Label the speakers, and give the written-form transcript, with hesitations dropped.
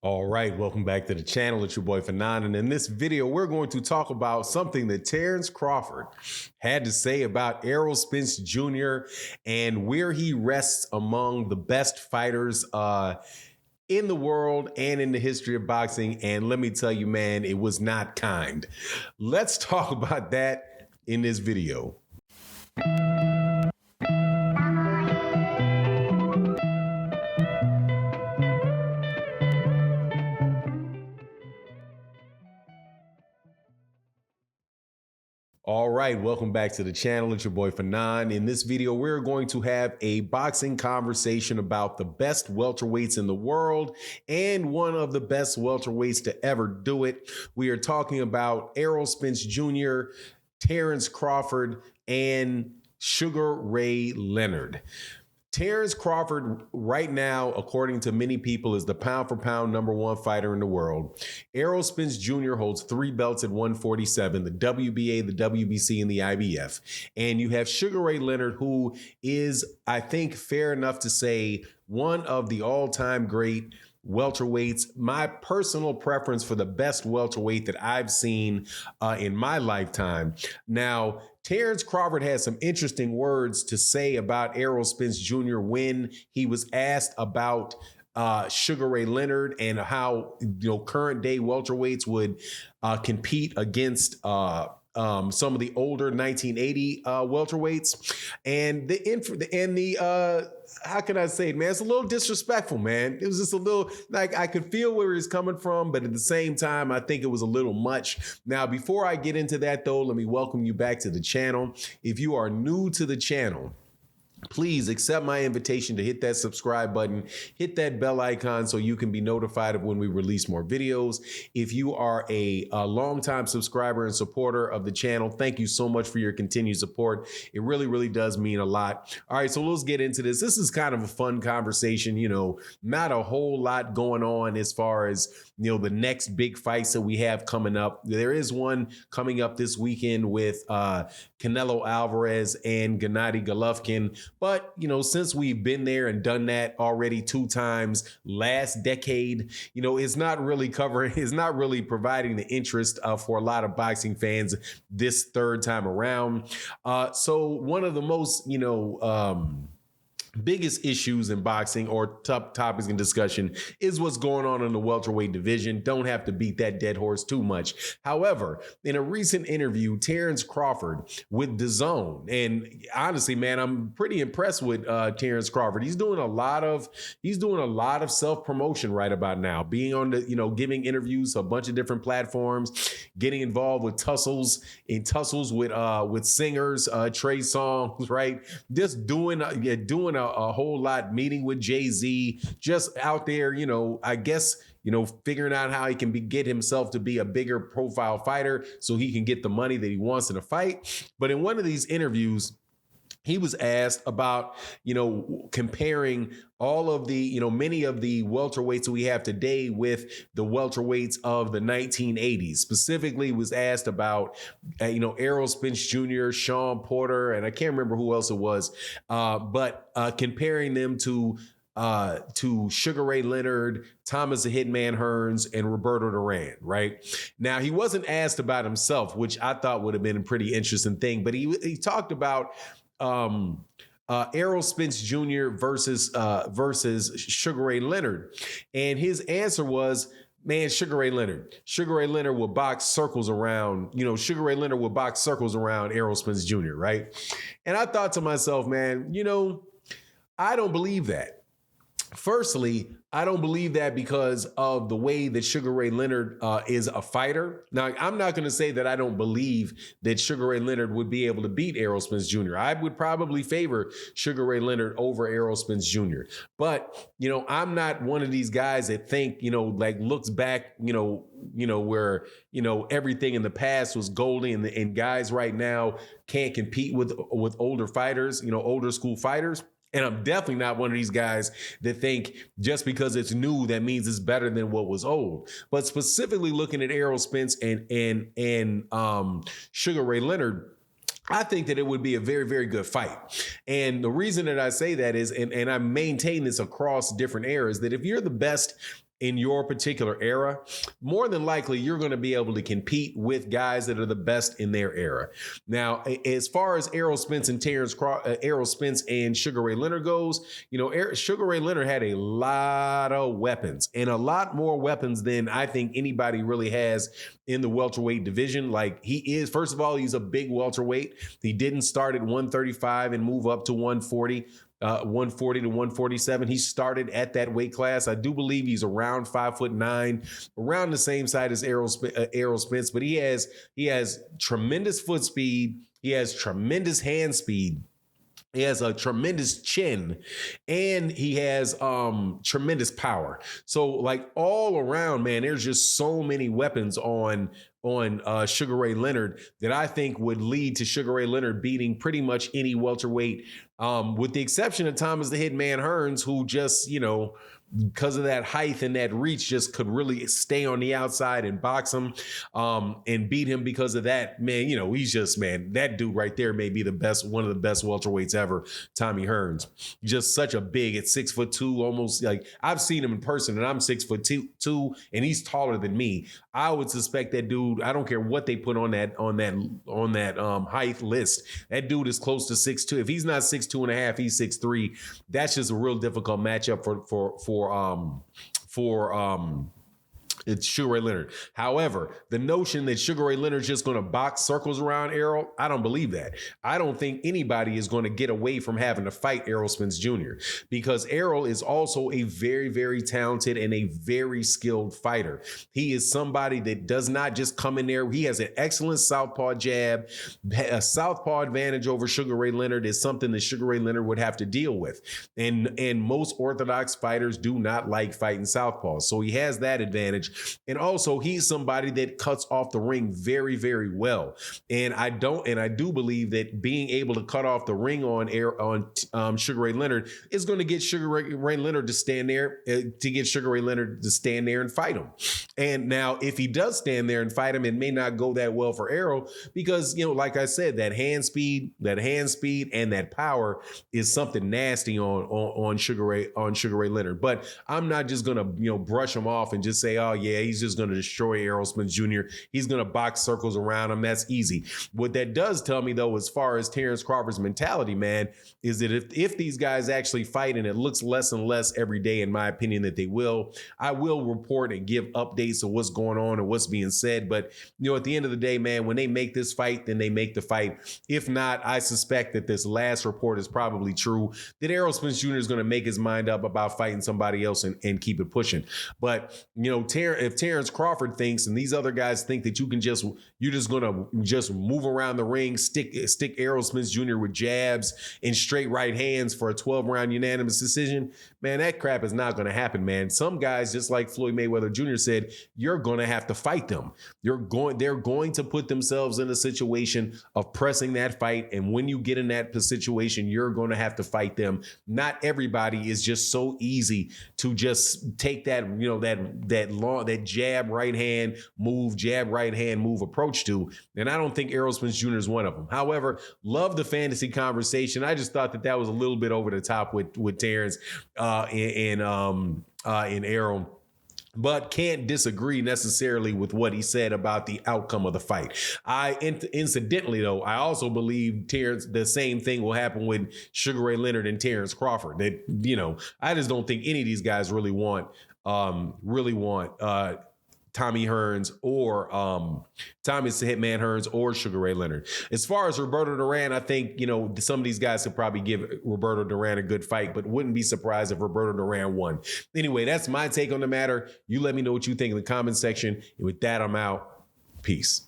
Speaker 1: All right, welcome back to the channel. It's your boy Fanon, and in this video, we're going to talk about something that Terence Crawford had to say about Errol Spence Jr. and where he rests among the best fighters in the world and in the history of boxing. And let me tell you, man, it was not kind. Let's talk about that in this video. All right, welcome back to the channel. It's your boy Fanon. In this video, we're going to have a boxing conversation about the best welterweights in the world and one of the best welterweights to ever do it. We are talking about Errol Spence Jr., Terence Crawford, and Sugar Ray Leonard. Terence Crawford right now, according to many people, is the pound for pound #1 fighter in the world. Errol Spence Jr. holds 3 belts at 147, the WBA, the WBC, and the IBF. And you have Sugar Ray Leonard, who is, I think, fair enough to say, one of the all-time great welterweights. My personal preference for the best welterweight that I've seen in my lifetime. Now, Terence Crawford had some interesting words to say about Errol Spence Jr. when he was asked about Sugar Ray Leonard and how current day welterweights would compete against some of the older 1980 welterweights, and how can I say it, man? It's a little disrespectful, man. It was just a little, like, I could feel where he's coming from, but at the same time, I think it was a little much. Now, before I get into that, though, let me welcome you back to the channel. If you are new to the channel, please accept my invitation to hit that subscribe button, hit that bell icon so you can be notified of when we release more videos. If you are a longtime subscriber and supporter of the channel, thank you so much for your continued support. It really, really does mean a lot. All right, so let's get into this. This is kind of a fun conversation, not a whole lot going on as far as, the next big fights that we have coming up. There is one coming up this weekend with Canelo Alvarez and Gennady Golovkin. But, since we've been there and done that already 2 times last decade, it's not really providing the interest for a lot of boxing fans this 3rd time around. So one of the most, biggest issues in boxing, or top topics in discussion, is what's going on in the welterweight division. Don't have to beat that dead horse too much. However, in a recent interview, Terence Crawford with DAZN, and honestly, man, I'm pretty impressed with Terence Crawford. He's doing a lot of self-promotion right about now, being on the, giving interviews to a bunch of different platforms, getting involved with tussles with singers, Trey Songz, right? Just doing a whole lot, meeting with Jay-Z, just out there, I guess, figuring out how he can get himself to be a bigger profile fighter so he can get the money that he wants in a fight. But in one of these interviews, he was asked about, comparing all of the, many of the welterweights that we have today with the welterweights of the 1980s. Specifically was asked about, Errol Spence Jr., Sean Porter, and I can't remember who else it was, but comparing them to Sugar Ray Leonard, Thomas the Hitman Hearns, and Roberto Duran, right? Now, he wasn't asked about himself, which I thought would have been a pretty interesting thing, but he talked about Errol Spence Jr. versus Sugar Ray Leonard. And his answer was, man, Sugar Ray Leonard will box circles around, Sugar Ray Leonard will box circles around Errol Spence Jr., right? And I thought to myself, man, I don't believe that. Firstly, I don't believe that because of the way that Sugar Ray Leonard is a fighter. Now, I'm not going to say that I don't believe that Sugar Ray Leonard would be able to beat Errol Spence Jr. I would probably favor Sugar Ray Leonard over Errol Spence Jr. But, I'm not one of these guys that think, looks back, where, everything in the past was golden and guys right now can't compete with older fighters, older school fighters. And I'm definitely not one of these guys that think just because it's new, that means it's better than what was old. But specifically looking at Errol Spence and Sugar Ray Leonard, I think that it would be a very, very good fight. And the reason that I say that is, and I maintain this across different eras, that if you're the best in your particular era, more than likely you're going to be able to compete with guys that are the best in their era. Now, as far as Errol Spence and Errol Spence and Sugar Ray Leonard goes, Sugar Ray Leonard had a lot of weapons, and a lot more weapons than I think anybody really has in the welterweight division. Like, he is, first of all, he's a big welterweight. He didn't start at 135 and move up to 140. 140 to 147. He started at that weight class. I do believe he's around 5'9", around the same side as Errol Spence, but he has tremendous foot speed. He has tremendous hand speed. He has a tremendous chin, and he has tremendous power. So, like, all around, man, there's just so many weapons on Sugar Ray Leonard that I think would lead to Sugar Ray Leonard beating pretty much any welterweight, with the exception of Thomas the Hitman Hearns, who just, because of that height and that reach, just could really stay on the outside and box him, and beat him because of that. Man, he's just, man, that dude right there may be one of the best welterweights ever, Tommy Hearns. Just such a big, at 6'2", almost, like, I've seen him in person, and I'm 6'2", and he's taller than me. I would suspect that dude, I don't care what they put on that height list, that dude is close to 6'2". If he's not 6'2 and a half, he's 6'3". That's just a real difficult matchup for it's Sugar Ray Leonard. However, the notion that Sugar Ray Leonard's just going to box circles around Errol, I don't believe that. I don't think anybody is going to get away from having to fight Errol Spence Jr. because Errol is also a very, very talented and a very skilled fighter. He is somebody that does not just come in there. He has an excellent southpaw jab. A southpaw advantage over Sugar Ray Leonard is something that Sugar Ray Leonard would have to deal with. And most orthodox fighters do not like fighting southpaws. So he has that advantage. And also, he's somebody that cuts off the ring very, very well. And I do believe that being able to cut off the ring on Sugar Ray Leonard is going to get Sugar Ray Leonard to stand there, and fight him. And now, if he does stand there and fight him, it may not go that well for Errol because, like I said, that hand speed and that power is something nasty on Sugar Ray Leonard. But I'm not just going to, brush him off and just say, oh, yeah, he's just going to destroy Errol Spence Jr. He's going to box circles around him. That's easy. What that does tell me, though, as far as Terence Crawford's mentality, man, is that if these guys actually fight, and it looks less and less every day, in my opinion, that they will, I will report and give updates of what's going on and what's being said. But, at the end of the day, man, when they make this fight, then they make the fight. If not, I suspect that this last report is probably true, that Errol Spence Jr. is going to make his mind up about fighting somebody else and keep it pushing. But, if Terence Crawford thinks, and these other guys think, that you're just going to just move around the ring, stick Errol Spence Jr. with jabs and straight right hands for a 12-round unanimous decision, man, that crap is not going to happen, man. Some guys, just like Floyd Mayweather Jr. said, you're going to have to fight them. They're going to put themselves in a situation of pressing that fight. And when you get in that situation, you're going to have to fight them. Not everybody is just so easy to just take that, that jab right hand move approach to. And I don't think Errol Spence Jr. is one of them. However, love the fantasy conversation. I just thought that was a little bit over the top with Terence and Errol. But can't disagree necessarily with what he said about the outcome of the fight. Incidentally, though, I also believe the same thing will happen with Sugar Ray Leonard and Terence Crawford. That, I just don't think any of these guys really want Tommy Hearns or Thomas Hitman Hearns or Sugar Ray Leonard. As far as Roberto Duran, I think, some of these guys could probably give Roberto Duran a good fight, but wouldn't be surprised if Roberto Duran won. Anyway, that's my take on the matter. You let me know what you think in the comment section. And with that, I'm out. Peace.